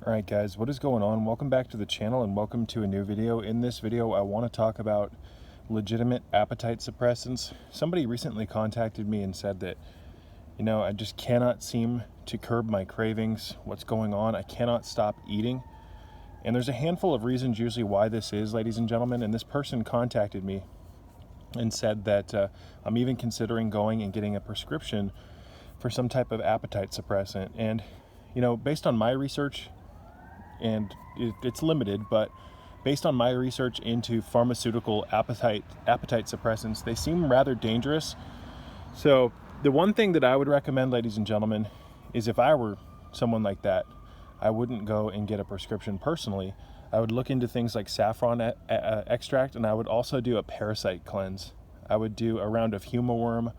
Alright guys, what is going on? Welcome back to the channel and welcome to a new video. In this video I want to talk about legitimate appetite suppressants. Somebody recently contacted me and said that, I just cannot seem to curb my cravings. What's going on? I cannot stop eating. And there's a handful of reasons usually why this is, ladies and gentlemen, and this person contacted me and said that I'm even considering going and getting a prescription for some type of appetite suppressant. And, based on my research, and it's limited, but based on my research into pharmaceutical appetite suppressants, they seem rather dangerous. So the one thing that I would recommend, ladies and gentlemen, is if I were someone like that, I wouldn't go and get a prescription personally. I would look into things like saffron extract, and I would also do a parasite cleanse. I would do a round of humaworm.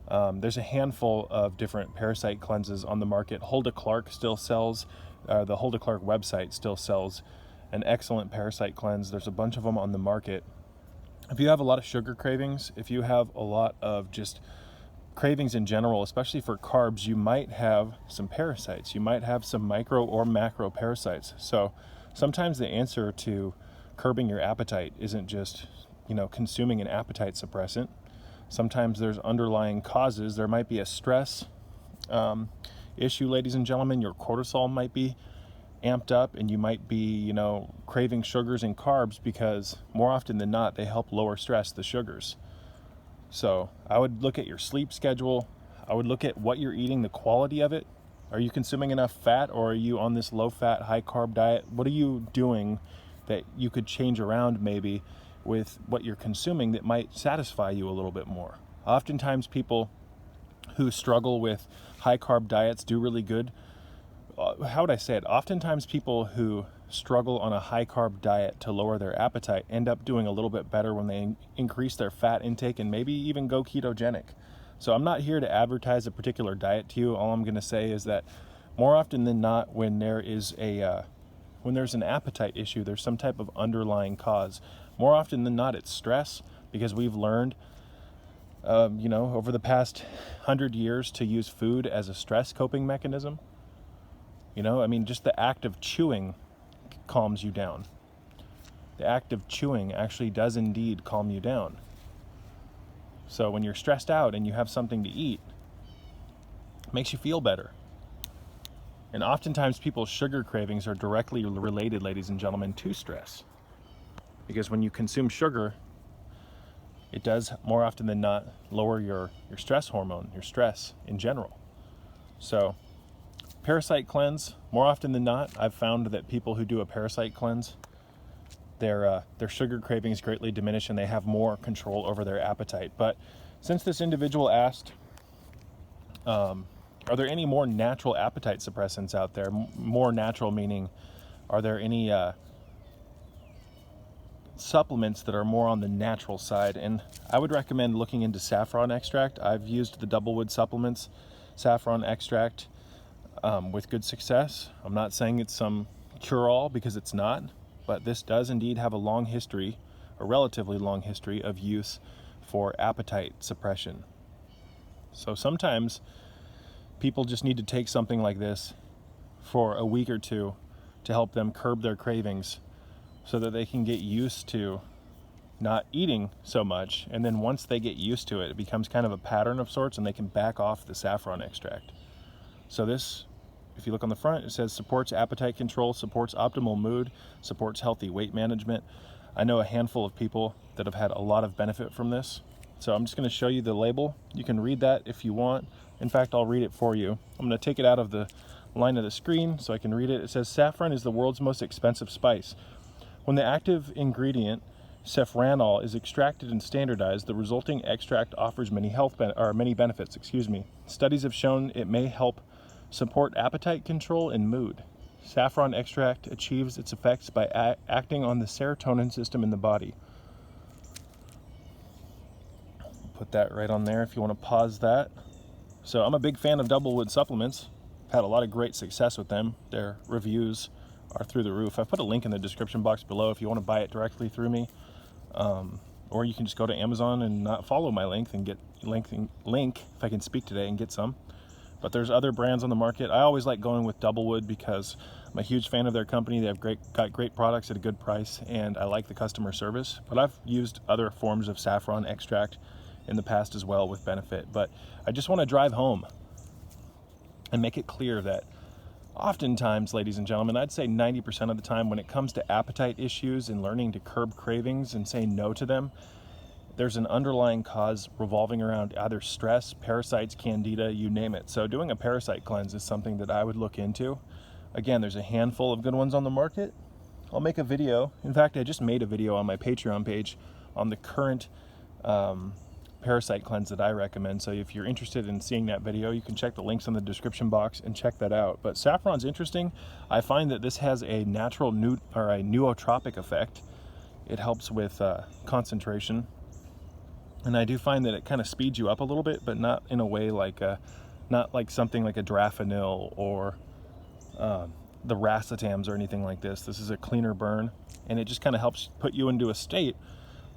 There's a handful of different parasite cleanses on the market. Hulda Clark still sells, the Hulda Clark website still sells an excellent parasite cleanse. There's a bunch of them on the market. If you have a lot of sugar cravings, if you have a lot of just cravings in general, especially for carbs, you might have some parasites. You might have some micro or macro parasites. So sometimes the answer to curbing your appetite isn't just, consuming an appetite suppressant. Sometimes there's underlying causes. There might be a stress issue, ladies and gentlemen. Your cortisol might be amped up and you might be, craving sugars and carbs because more often than not, they help lower stress, the sugars. So I would look at your sleep schedule. I would look at what you're eating, the quality of it. Are you consuming enough fat, or are you on this low fat, high carb diet? What are you doing that you could change around maybe with what you're consuming that might satisfy you a little bit more? Oftentimes people who struggle with high carb diets do really good. How would I say it? Oftentimes people who struggle on a high carb diet to lower their appetite end up doing a little bit better when they increase their fat intake and maybe even go ketogenic. So I'm not here to advertise a particular diet to you. All I'm going to say is that more often than not, when there's an appetite issue, there's some type of underlying cause. More often than not, it's stress, because we've learned over the past 100 years to use food as a stress coping mechanism. Just the act of chewing calms you down. The act of chewing actually does indeed calm you down. So when you're stressed out and you have something to eat, it makes you feel better. And oftentimes people's sugar cravings are directly related, ladies and gentlemen, to stress. Because when you consume sugar, it does more often than not lower your stress hormone, your stress in general. So parasite cleanse, more often than not, I've found that people who do a parasite cleanse, their sugar cravings greatly diminish and they have more control over their appetite. But since this individual asked, are there any more natural appetite suppressants out there? More natural meaning, are there any supplements that are more on the natural side? And I would recommend looking into saffron extract. I've used the Doublewood supplements, saffron extract, with good success. I'm not saying it's some cure-all, because it's not, but this does indeed have a relatively long history of use for appetite suppression. So sometimes people just need to take something like this for a week or two to help them curb their cravings so that they can get used to not eating so much. And then once they get used to it, it becomes kind of a pattern of sorts and they can back off the saffron extract. So this, if you look on the front, it says supports appetite control, supports optimal mood, supports healthy weight management. I know a handful of people that have had a lot of benefit from this. So I'm just going to show you the label. You can read that if you want. In fact, I'll read it for you. I'm going to take it out of the line of the screen so I can read it. It says, saffron is the world's most expensive spice. When the active ingredient, saffronol, is extracted and standardized, the resulting extract offers many benefits. Studies have shown it may help support appetite control and mood. Saffron extract achieves its effects by acting on the serotonin system in the body. Put that right on there if you want to pause that. So I'm a big fan of Doublewood supplements. I've had a lot of great success with them. Their reviews are through the roof. I've put a link in the description box below if you want to buy it directly through me. Or you can just go to Amazon and not follow my link and get link if I can speak today and get some. but there's other brands on the market. I always like going with Doublewood because I'm a huge fan of their company. They have got great products at a good price, and I like the customer service. But I've used other forms of saffron extract in the past as well with benefit. But I just want to drive home and make it clear that oftentimes, ladies and gentlemen, I'd say 90% of the time when it comes to appetite issues and learning to curb cravings and saying no to them, there's an underlying cause revolving around either stress, parasites, candida, you name it. So doing a parasite cleanse is something that I would look into. Again, there's a handful of good ones on the market. I'll make a video. In fact, I just made a video on my Patreon page on the current parasite cleanse that I recommend. So if you're interested in seeing that video, you can check the links in the description box and check that out. But saffron's interesting. I find that this has a natural a nootropic effect. It helps with concentration. And I do find that it kind of speeds you up a little bit, but not in a way like not like something like a Drafanil or the racetams or anything like this. This is a cleaner burn, and it just kind of helps put you into a state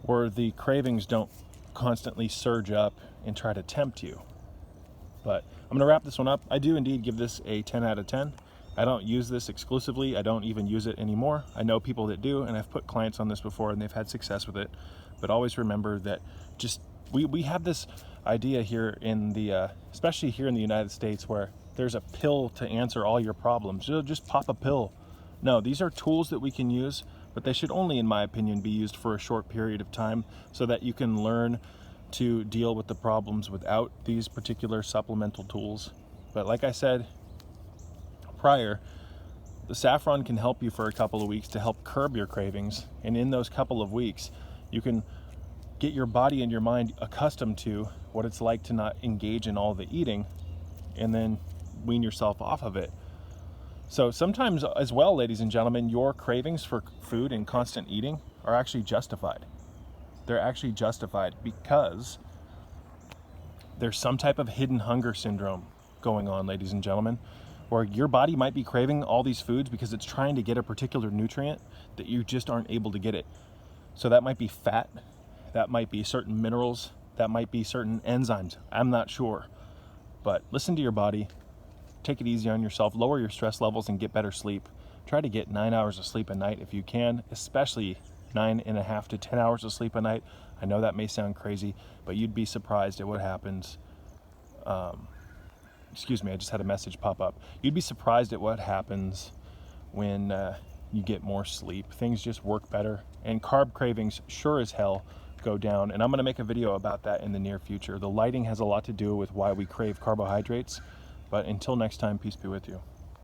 where the cravings don't constantly surge up and try to tempt you. But I'm gonna wrap this one up. I do indeed give this a 10 out of 10. I don't use this exclusively. I don't even use it anymore. I know people that do, and I've put clients on this before and they've had success with it. But always remember that just we have this idea here in the especially here in the United States, where there's a pill to answer all your problems. Just pop a pill. No, these are tools that we can use, but they should only, in my opinion, be used for a short period of time so that you can learn to deal with the problems without these particular supplemental tools. But like I said prior, the saffron can help you for a couple of weeks to help curb your cravings, and in those couple of weeks you can get your body and your mind accustomed to what it's like to not engage in all the eating, and then wean yourself off of it. So sometimes as well, ladies and gentlemen, your cravings for food and constant eating are actually justified. They're actually justified because there's some type of hidden hunger syndrome going on, ladies and gentlemen, where your body might be craving all these foods because it's trying to get a particular nutrient that you just aren't able to get it. So that might be fat, that might be certain minerals, that might be certain enzymes. I'm not sure. But listen to your body, take it easy on yourself, lower your stress levels, and get better sleep. Try to get 9 hours of sleep a night if you can, especially 9.5 to 10 hours of sleep a night. I know that may sound crazy, but you'd be surprised at what happens. Excuse me, I just had a message pop up. You'd be surprised at what happens when you get more sleep. Things just work better, and carb cravings sure as hell go down. And I'm going to make a video about that in the near future. The lighting has a lot to do with why we crave carbohydrates. But until next time, peace be with you.